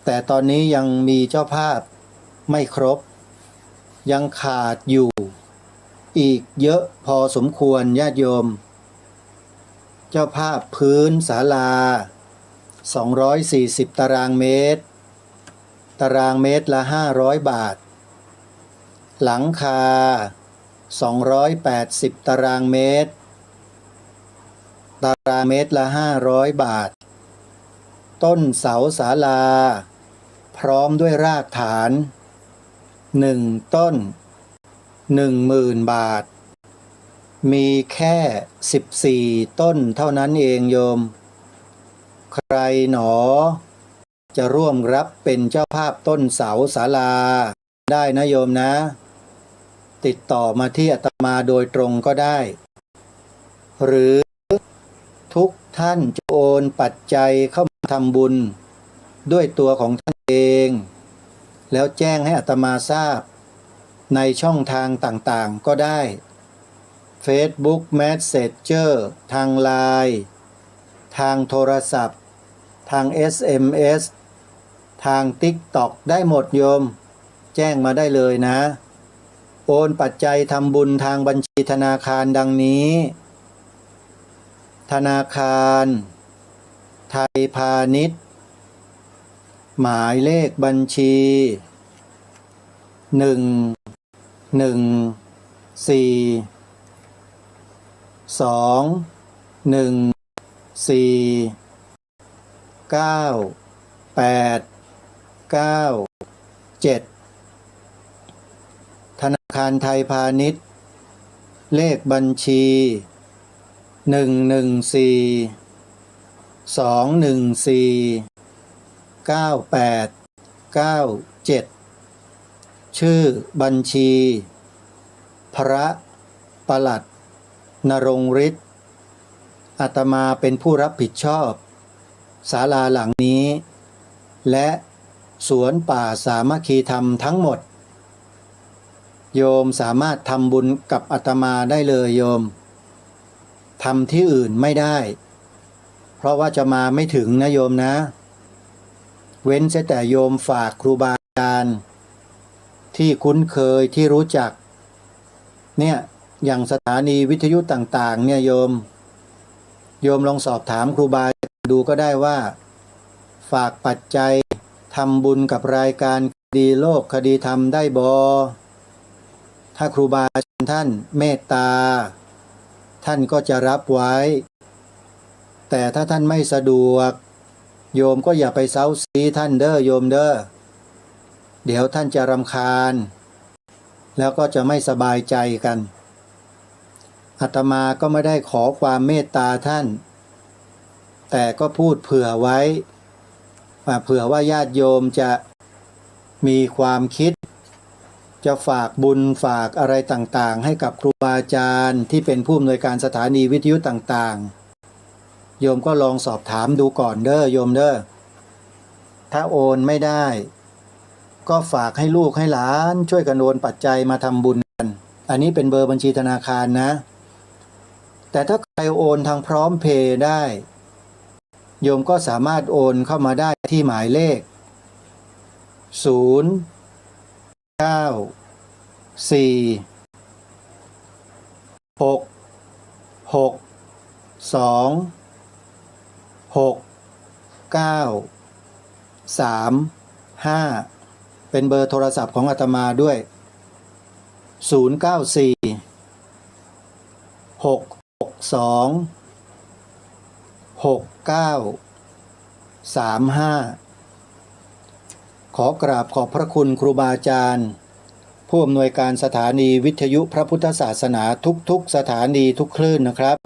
แต่ตอนนี้ยังมีเจ้าภาพไม่ครบยังขาดอยู่อีกเยอะพอสมควรญาติโยมเจ้าภาพพื้นศาลา240 ตารางเมตรละ500 บาทหลังคา280 ตารางเมตรละ500 บาทต้นเสาศาลาพร้อมด้วยรากฐาน1 ต้น 10,000 บาทมีแค่14 ต้นเท่านั้นเองโยมใครหนอจะร่วมรับเป็นเจ้าภาพต้นเสาศาลาได้นะโยมนะติดต่อมาที่อาตมาโดยตรงก็ได้หรือทุกท่านจะโอนปัจจัยเข้ามาทำบุญด้วยตัวของท่านเองแล้วแจ้งให้อาตมาทราบในช่องทางต่างๆก็ได้ Facebook Messenger ทาง LINE ทางโทรศัพท์ทาง SMS ทางTikTok ได้หมดโยม แจ้งมาได้เลยนะ โอนปัจจัยทำบุญทางบัญชีธนาคารดังนี้ ธนาคารไทยพาณิชย์หมายเลขบัญชี11421949897ธนาคารไทยพาณิชย์เลขบัญชี11421949897ชื่อบัญชีพระปลัดนรงค์ฤทธิ์อาตมาเป็นผู้รับผิดชอบศาลาหลังนี้และสวนป่าสามัคคีธรรมทั้งหมดโยมสามารถทำบุญกับอาตมาได้เลยโยมทำที่อื่นไม่ได้เพราะว่าจะมาไม่ถึงนะโยมนะเว้นแต่โยมฝากครูบาอาจารย์ที่คุ้นเคยที่รู้จักเนี่ยอย่างสถานีวิทยุต่างๆเนี่ยโยมลองสอบถามครูบาอาจารย์ดูก็ได้ว่าฝากปัจจัยทำบุญกับรายการคดีโลกคดีธรรมได้บ่ถ้าครูบาอาจารย์ท่านเมตตาท่านก็จะรับไว้แต่ถ้าท่านไม่สะดวกโยมก็อย่าไปเซ้าซีท่านเด้อโยมเด้อเดี๋ยวท่านจะรำคาญแล้วก็จะไม่สบายใจกันอาตมาก็ไม่ได้ขอความเมตตาท่านแต่ก็พูดเผื่อไว้เผื่อว่าญาติโยมจะมีความคิดจะฝากบุญฝากอะไรต่างๆให้กับครูบาอาจารย์ที่เป็นผู้อำนวยการสถานีวิทยุต่างๆโยมก็ลองสอบถามดูก่อนเด้อโยมเด้อถ้าโอนไม่ได้ก็ฝากให้ลูกให้หลานช่วยกันโอนปัจจัยมาทำบุญกันอันนี้เป็นเบอร์บัญชีธนาคารนะแต่ถ้าใครโอนทางพร้อมเพย์ได้โยมก็สามารถโอนเข้ามาได้ที่หมายเลขเป็นเบอร์โทรศัพท์ของอาตมาด้วยขอกราบขอบพระคุณครูบาอาจารย์ผู้อำนวยการสถานีวิทยุพระพุทธศาสนาทุกสถานีทุกคลื่นนะครับ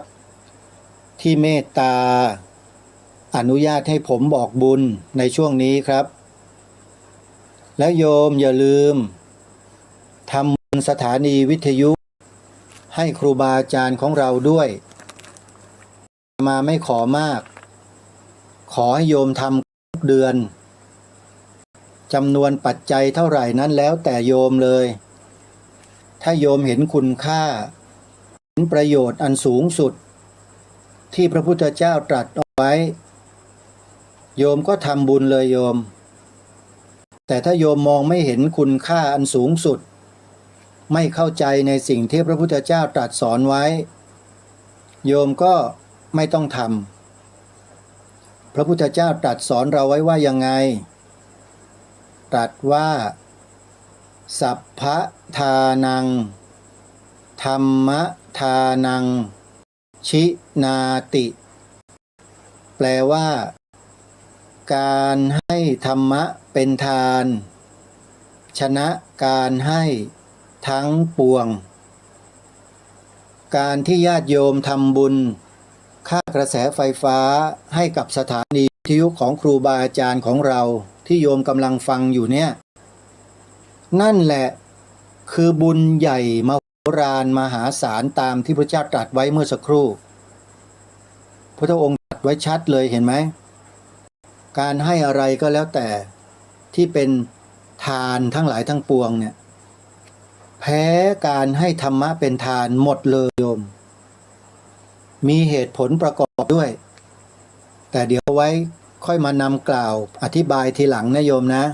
ที่เมตตาอนุญาตให้ผมบอกบุญในช่วงนี้ครับและโยมอย่าลืมทำบุญสถานีวิทยุให้ครูบาอาจารย์ของเราด้วยมาไม่ขอมากขอให้โยมทำทุกเดือนจำนวนปัจจัยเท่าไหร่นั้นแล้วแต่โยมเลยถ้าโยมเห็นคุณค่าเห็นประโยชน์อันสูงสุดที่พระพุทธเจ้าตรัสเอาไว้โยมก็ทำบุญเลยโยมแต่ถ้าโยมมองไม่เห็นคุณค่าอันสูงสุดไม่เข้าใจในสิ่งที่พระพุทธเจ้าตรัสสอนไว้โยมก็ไม่ต้องทำพระพุทธเจ้าตรัสสอนเราไว้ว่ายังไงตรัสว่าสัพพะทานังธรรมทานังชินาติแปลว่าการให้ธรรมะเป็นทานชนะการให้ทั้งปวงการที่ญาติโยมทำบุญค่ากระแสไฟฟ้าให้กับสถานีวิทยุของครูบาอาจารย์ของเราที่โยมกำลังฟังอยู่เนี่ยนั่นแหละคือบุญใหญ่มโหฬารมหาศาลตามที่พระเจ้าตรัสไว้เมื่อสักครู่พระองค์ตรัสไว้ชัดเลยเห็นไหมการให้อะไรก็แล้วแต่ที่เป็นทานทั้งหลายทั้งปวงเนี่ยแพ้การให้ธรรมะเป็นทานหมดเลยโยมมีเหตุผลประกอบด้วยแต่เดี๋ยวไว้ ค่อยมานำกล่าวอธิบายทีหลังนะโยมนะ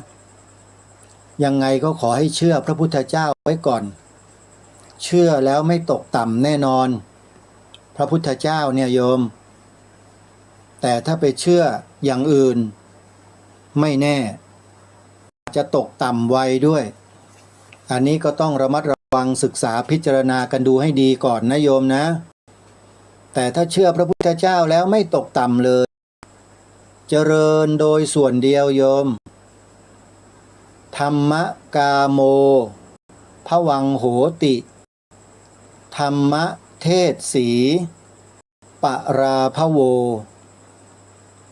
ยังไงก็ขอให้เชื่อพระพุทธเจ้าไว้ก่อนเชื่อแล้วไม่ตกต่ำแน่นอนพระพุทธเจ้าเนี่ยโยมแต่ถ้าไปเชื่ออย่างอื่นไม่แน่จะตกต่ำไวด้วยอันนี้ก็ต้องระมัดระวังศึกษาพิจารณากันดูให้ดีก่อนนะโยมนะแต่ถ้าเชื่อพระพุทธเจ้าแล้วไม่ตกต่ำเลยเจริญโดยส่วนเดียวโยมธรรมกาโมภวังโหติธรรมเทศสีปราภโว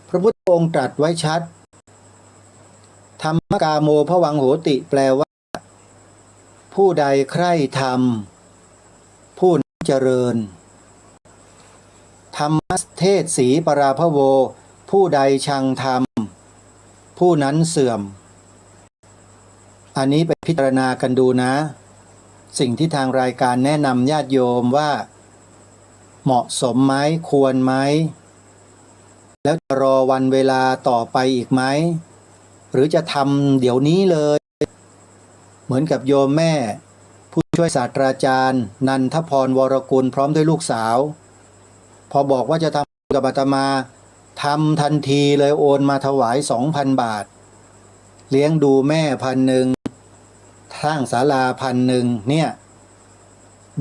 พระพุทธองค์ตรัสไว้ชัดธรรมกาโมภวังโหติแปลว่าผู้ใดใคร่ธรรมผู้นั้นเจริญธรรมเทศสีปราภโวผู้ใดชังธรรมผู้นั้นเสื่อมอันนี้ไปพิจารณากันดูนะสิ่งที่ทางรายการแนะนำญาติโยมว่าเหมาะสมไหมควรไหมแล้วจะรอวันเวลาต่อไปอีกไหมหรือจะทำเดี๋ยวนี้เลยเหมือนกับโยมแม่ผู้ช่วยศาสตราจารย์นันทพรวรกุลพร้อมด้วยลูกสาวพอบอกว่าจะทำกับอาตมาทำทันทีเลยโอนมาถวาย 2,000 บาทเลี้ยงดูแม่1,000สร้างศาลา1,000เนี่ย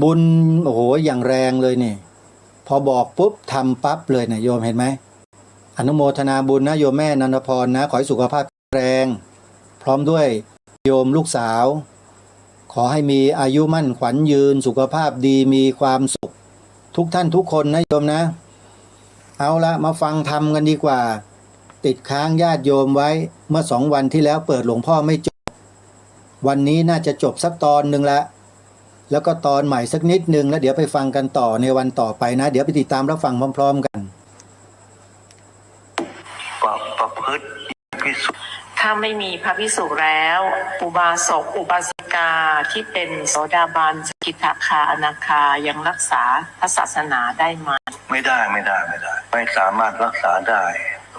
บุญโอ้โหอย่างแรงเลยนี่พอบอกปุ๊บทำปั๊บเลยเนี่ยโยมเห็นไหมอนุโมทนาบุญนะโยมแม่นันทพรนะขอให้สุขภาพแข็งแรงพร้อมด้วยโยมลูกสาวขอให้มีอายุมั่นขวัญยืนสุขภาพดีมีความสุขทุกท่านทุกคนนะโยมนะเอาละมาฟังธรรมกันดีกว่าติดค้างญาติโยมไว้เมื่อ2 วันที่แล้วเปิดหลวงพ่อไม่จบวันนี้น่าจะจบสักตอนหนึ่งละแล้วก็ตอนใหม่สักนิดนึงแล้วเดี๋ยวไปฟังกันต่อในวันต่อไปนะเดี๋ยวไปติดตามรับฟังพร้อมๆกันประพฤติภิกษุ ถ้าไม่มีพระภิกษุแล้ว อุบาสกอุบาสิกาที่เป็นโสดาบันสกิทาคาอนาคายังรักษาพระศาสนาได้ไหมไม่ได้ไม่สามารถรักษาได้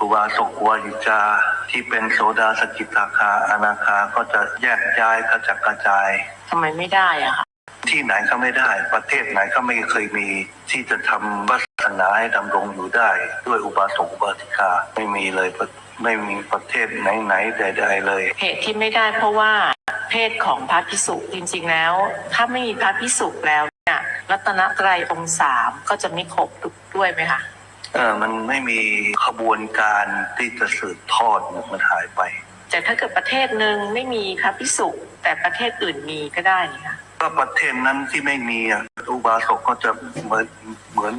อุบาสกอุบาสิกาที่เป็นโสดาสกิทาคาอนาคาก็จะแยกย้ายกระจัดกระจายทำไมไม่ได้อะคะที่ไหนก็ไม่ได้ประเทศไหนก็ไม่เคยมีที่จะทำศาสนาให้ดำรงอยู่ได้ด้วยอุบาสกอุบาสิกาไม่มีเลยไม่มีประเทศไหนใดๆเลยเหตุที่ไม่ได้เพราะว่าเพศของพระภิกษุจริงๆแล้วถ้าไม่มีพระภิกษุแล้วเนี่ยรัตนตรัยองค์3ก็จะไม่ครบด้วยไหมคะมันไม่มีขบวนการที่จะสืบทอดมันหายไปแต่ถ้าเกิดประเทศหนึ่งไม่มีพระภิกษุแต่ประเทศอื่นมีก็ได้นะคะก็ประเทศนั้นที่ไม่มีอุบาสกก็จะเหมือน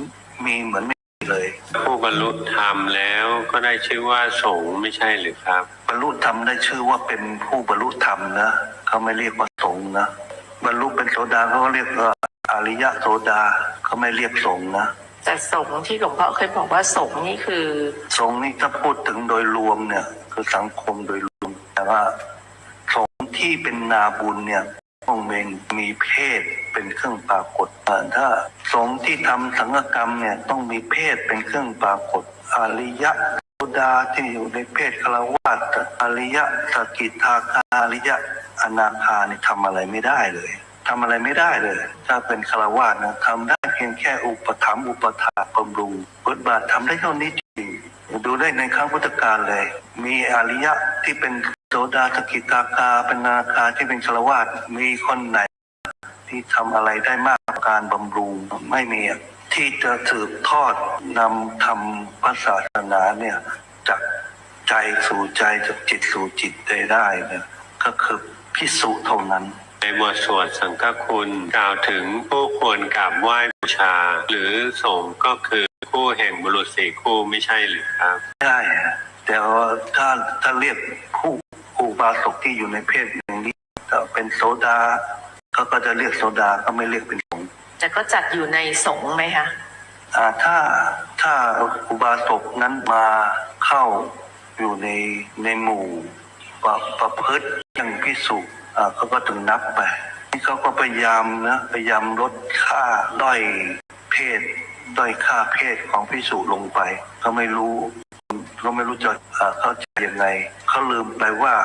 มีเหมือนไม่มีเลยผู้บรรลุธรรมแล้วก็ได้ชื่อว่าสงฆ์ไม่ใช่หรือครับบรรลุธรรมได้ชื่อว่าเป็นผู้บรรลุธรรมนะเขาไม่เรียกว่าสงฆ์นะบรรลุเป็นโสดาเขาเรียกว่าอริยโสดาเขาไม่เรียกสงฆ์นะแต่สงฆ์ที่หลวงพ่อเคยบอกว่าสงฆ์นี่คือสงฆ์นี่ถ้าพูดถึงโดยรวมเนี่ยคือสังคมโดยรวมแต่ว่าสงฆ์ที่เป็นนาบุญเนี่ยต้องมีเพศเป็นเครื่องปรากฏถ้าสงฆ์ที่ทำสังฆกรรมเนี่ยต้องมีเพศเป็นเครื่องปรากฏอริยโสดาที่อยู่ในเพศฆราวาสอริยสกิทาคาอริยอนาคานี่ทำอะไรไม่ได้เลยถ้าเป็นฆราวาสนะทำได้เพียงแค่อุปถัมภ์อุปถาบำรุงบทบาททำได้เท่านี้จริงดูได้ในครั้งพุทธกาลเลยมีอริยะที่เป็นโสดาสกิทาคาเป็นอนาคาที่เป็นฆราวาสมีคนไหนที่ทำอะไรได้มากกว่าการบำรุงไม่มีที่จะสืบทอดนำทำพระศาสนาเนี่ยจากใจสู่ใจจากจิตสู่จิตได้เนี่ยก็คือภิกษุเท่านั้นในบทสวดสังฆคุณกล่าวถึงผู้ควรกราบไหว้บูชาหรือสงฆ์ก็คือคู่แห่งบุรุษ4คู่ไม่ใช่หรือครับได้แต่ว่าถ้าเรียกผู้อุบาสกที่อยู่ในเพศอย่างนี้ถ้าเป็นโสดาเขาก็จะเรียกโสดาก็ไม่เรียกเป็นสงฆ์แต่ก็จัดอยู่ในสงฆ์ไหมคะถ้าอุบาสกนั้นมาเข้าอยู่ในหมู่ประพฤติอย่างภิกษุเขาก็ถึงนับไปนี่เขาก็พยายามลดค่าด้อยค่าเพศของภิกษุลงไปเขาไม่รู้ ก็ไม่รู้จะเข้าใจยังไงเขาลืมไปว่า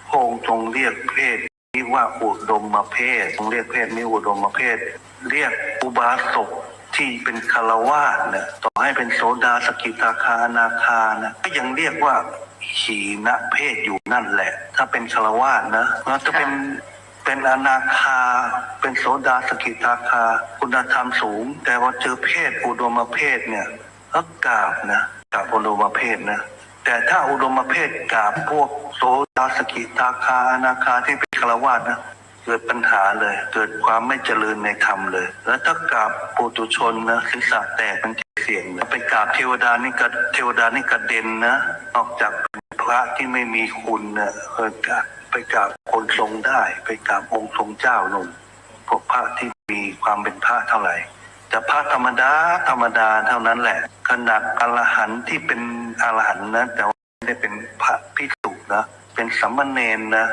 พระองค์ทรงเรียกเพศนี้ว่าอุดมเพศทรงเรียกเพศนี้อุดมเพศเรียกอุบาสกที่เป็นคฤหัสถ์เนี่ยต่อให้เป็นโสดาสกิทาคาอนาคานะก็ยังเรียกว่าขีณเพศอยู่นั่นแหละถ้าเป็นคฤหัสถ์นะแล้วจะเป็นอนาคาเป็นโสดาสกิทาคาคุณธรรมสูงแต่ว่าเจอเพศอุดมเพศเนี่ยก็กราบอุดมเพศนะแต่ถ้าอุดมเพศกราบพวกโสดาสกิทาคาอนาคาที่เป็นคฤหัสถ์นะเกิดปัญหาเลยเกิดความไม่เจริญในธรรมเลยแล้วถ้ากราบปุถุชนนะศีรษะแตกเป็นเสียงนะไปกราบเทวดานี่กระเด็นนะนอกจากพระที่ไม่มีคุณนะไปกราบคนทรงได้ไปกราบองค์ทรงเจ้าหนุ่มพวกพระที่มีความเป็นพระเท่าไหร่แต่พระธรรมดาเท่านั้นแหละขนาดอรหันต์ที่เป็นอรหันต์นะแต่ว่าไม่ได้เป็นพระภิกษุนะเป็นสามเณรนะ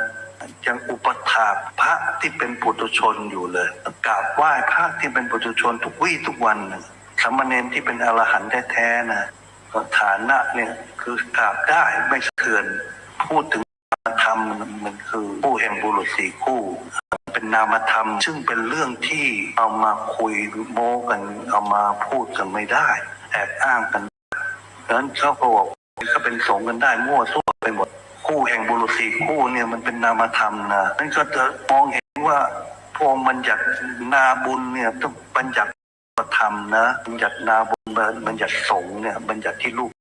ยังอุปถากพระที่เป็นปุถุชนอยู่เลยกราบไหว้พระที่เป็นปุถุชนทุกวี่ทุกวันสามเณรที่เป็นอรหันต์แท้ๆนะฐานะเนี่ยคือกราบได้ไม่เถื่อนพูดถึงธรรมมันคือคู่แห่งบุรุษสี่คู่เป็นนามธรรมซึ่งเป็นเรื่องที่เอามาคุยโม้กันเอามาพูดกันไม่ได้แอบอ้างกันดังนั้นเขาก็บอกก็เป็นสงฆ์กันได้มั่วซั่วไปหมดคู่แห่งบุรุษสี่คู่เนี่ยมันเป็นนามธรรมนะนั่นก็จะมองเห็นว่าพวกบัญญัตินาบุญเนี่ยต้องบัญญัติธรรมนะบัญญัตินาบุญบัญญัติสงฆ์เนี่ยบัญญัติที่ลูก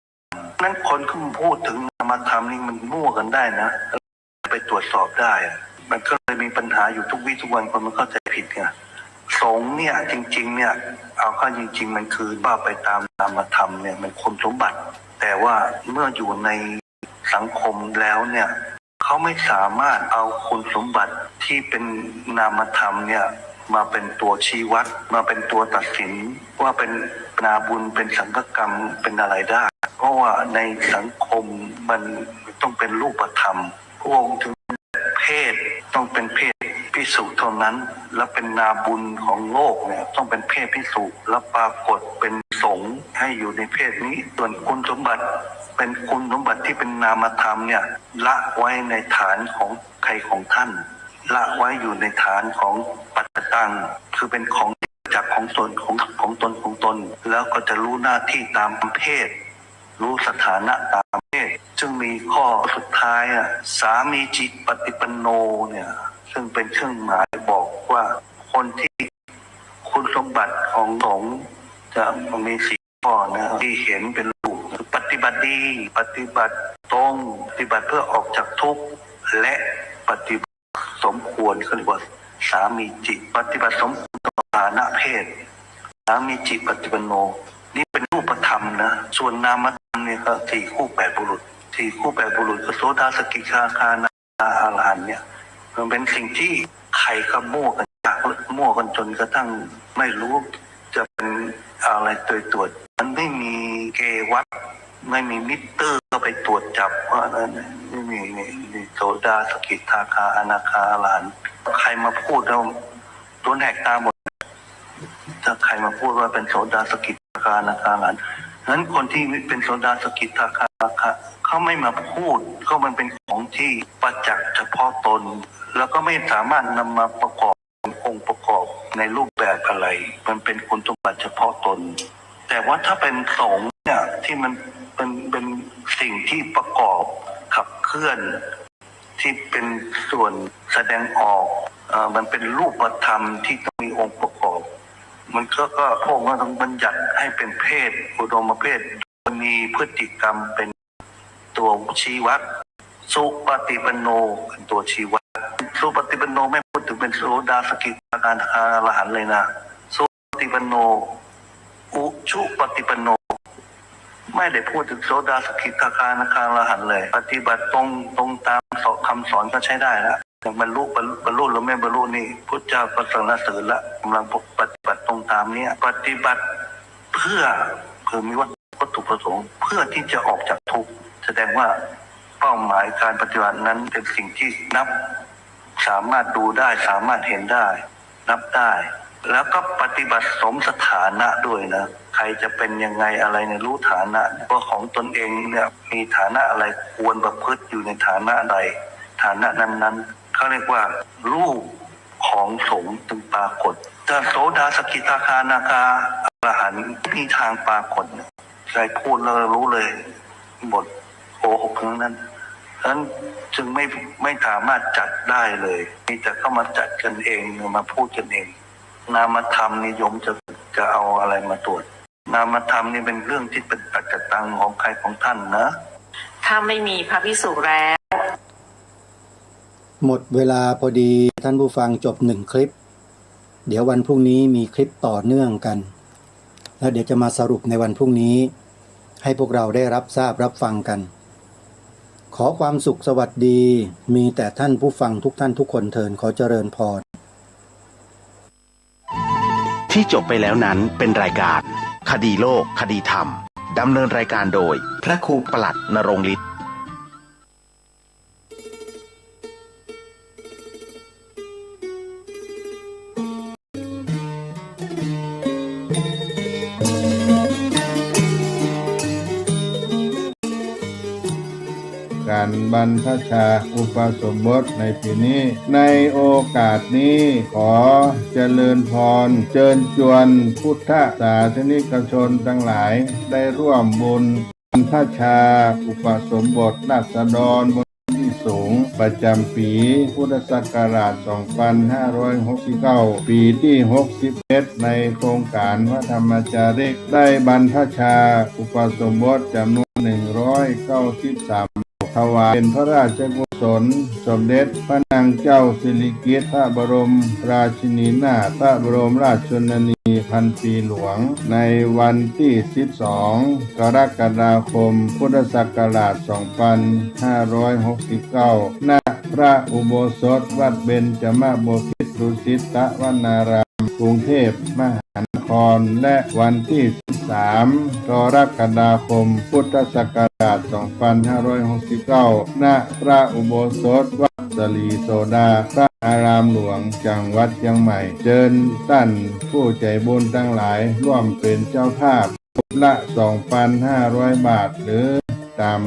นั้นคนก็พูดถึงนามธรรมนี่มันมั่วกันได้นะไปตรวจสอบได้มันก็เลยมีปัญหาอยู่ทุกวี่ทุกวันคนมันเข้าใจผิดไงสงฆ์เนี่ยจริงๆเนี่ยเอาเข้าจริงๆมันคือว่าไปตามนามธรรมเนี่ยมันคุณสมบัติแต่ว่าเมื่ออยู่ในสังคมแล้วเนี่ยเขาไม่สามารถเอาคุณสมบัติที่เป็นนามธรรมเนี่ยมาเป็นตัวชี้วัดมาเป็นตัวตัดสินว่าเป็นนาบุญเป็นสังฆกรรมเป็นอะไรได้เพราะว่าในสังคมมันต้องเป็นรูปธรรมพระองค์ถึงเพศต้องเป็นเพศภิกษุเท่านั้นและเป็นนาบุญของโลกเนี่ยต้องเป็นเพศภิกษุและปรากฏเป็นสงฆ์ให้อยู่ในเพศนี้ส่วนคุณสมบัติเป็นคุณสมบัติที่เป็นนามธรรมเนี่ยละไว้ในฐานของใครของท่านละไว้อยู่ในฐานของปัจจตังคือเป็นของจากของตนของตนแล้วก็จะรู้หน้าที่ตามเพศรู้สถานะตามเพศจึงมีข้อสุดท้ายสามีจิปฏิปันโนเนี่ยซึ่งเป็นเครื่องหมายบอกว่าคนที่คุณสมบัติของสงฆ์จะมีสี่ข้อนะที่เห็นเป็นรูปปฏิบัติดีปฏิบัติตรงปฏิบัติเพื่อออกจากทุกข์และปฏิบัติสมควรเขาเรียกว่าสามีจิปฏิบัติสมควรต่อฐานะเพศสามีจิปฏิปันโนนี่เป็นรูปธรรมนะส่วนนามธรรมเนี่ยก็สี่คู่แปดบุรุษก็โสดาสกิทาคานาอรหันต์เนี่ยมันเป็นสิ่งที่ใครก็มั่วกันจนกระทั่งไม่รู้จะเป็นอะไรตรวจมันไม่มีเกวัดไม่มีมิเตอร์ก็ไปตรวจจับว่าไม่มีโสดาสกิทาคาอนาคาอรหันต์ใครมาพูดแล้วโดนแหกตาหมดถ้าใครมาพูดว่าเป็นโสดาสกิทาคาอนาคาอรหันต์นั้นคนที่เป็นโสดาสกิทาคาเขาไม่มาพูดก็มันเป็นของที่ประจักษ์เฉพาะตนแล้วก็ไม่สามารถนำมาประกอบองค์ประกอบในรูปแบบอะไรมันเป็นคุณสมบัติเฉพาะตนแต่ว่าถ้าเป็นสงฆ์เนี่ยที่มันเป็นสิ่งที่ประกอบขับเคลื่อนที่เป็นส่วนแสดงออกมันเป็นรูปธรรมที่ต้องมีองค์ประกอบมันก็พวกมันต้องบัญญัติให้เป็นเพศอุดมเพศมีพฤติกรรมเป็นตัวชี้วัดสุปฏิปันโนเป็นตัวชี้วัดสุปฏิปันโนไม่พูดถึงเป็นโสดาสกิทาคาอรหันต์เลยนะสุปฏิปันโนอุชุปฏิปันโนไม่ได้พูดถึงโสดาสกิทาคาอรหันต์เลยปฏิบัติตรงตามคำสอนก็ใช้ได้แล้วอย่างบรรลุหรือไม่บรรลุนี่พุทธเจ้าก็สรรเสริญละกำลังปฏิบัติตรงตามนี้ปฏิบัติเพื่อมีวัตถุประสงค์เพื่อที่จะออกจากทุกข์แสดงว่าเป้าหมายการปฏิบัตินั้นเป็นสิ่งที่นับสามารถดูได้สามารถเห็นได้นับได้แล้วก็ปฏิบัติสมสถานะด้วยนะใค รจะเป็นยังไงอะไรเนี่ยรู้ฐานะว่าของตนเองเนี่ยมีฐานะอะไรควรประพฤติอยู่ในฐานะใดฐานะนั้นๆเขาเรียกว่ารูปของสงฆ์จึงปรากฏแต่โสดาสกิทาคานาคาอรหันต์มีทางปรากฏใครพูดแล้วรู้เลยบทโกหกทั้งนั้นฉะนั้นจึงไม่สามารถจัดได้เลยมีแต่เข้ามาจัดกันเองมาพูดกันเองนามธรรมนิยมจะเอาอะไรมาตรวจนามธรรมนี่เป็นเรื่องที่เป็นปัจจตังของใครของท่านนะถ้าไม่มีพระภิกษุแล้ว หมดเวลาพอดีท่านผู้ฟังจบ1 คลิปเดี๋ยววันพรุ่งนี้มีคลิปต่อเนื่องกันแล้วเดี๋ยวจะมาสรุปในวันพรุ่งนี้ให้พวกเราได้รับทราบรับฟังกันขอความสุขสวัสดีมีแต่ท่านผู้ฟังทุกท่านทุกคนเทินขอเจริญพรที่จบไปแล้วนั้นเป็นรายการคดีโลกคดีธรรมดำเนินรายการโดยพระครูปลัดณรงค์ฤทธิ์การบรรพชาอุปสมบทในปีนี้ในโอกาสนี้ขอเจริญพรเชิญชวนพุทธศาสนิกชนทั้งหลายได้ร่วมบุญบรรพชาอุปสมบทราษฎรบนที่สูงประจำปีพุทธศักราช 2569 ปีที่ 61 ในโครงการพระธรรมจาริกได้บรรพชาอุปสมบทจำนวน 193 ถวายเป็นพระราชกุศลสมเด็จพระนางเจ้าสิริกิติ์พระบรมราชินีนาถพระบรมราชชนนีพันปีหลวงในวันที่ 12 กรกฎาคม พุทธศักราช 2569 ณ พระอุโบสถวัดเบญจมาบพิตรดุสิตวนาราม กรุงเทพมหานครและวันที่ 13 กรกฎาคม พุทธศักราช 2569 ณ พระอุโบสถวัดสลีโสดา พระอารามหลวงจังหวัดเชียงใหม่เชิญท่านผู้ใจบุญทั้งหลายร่วมเป็นเจ้าภาพละ 2,500 บาทหรือตาม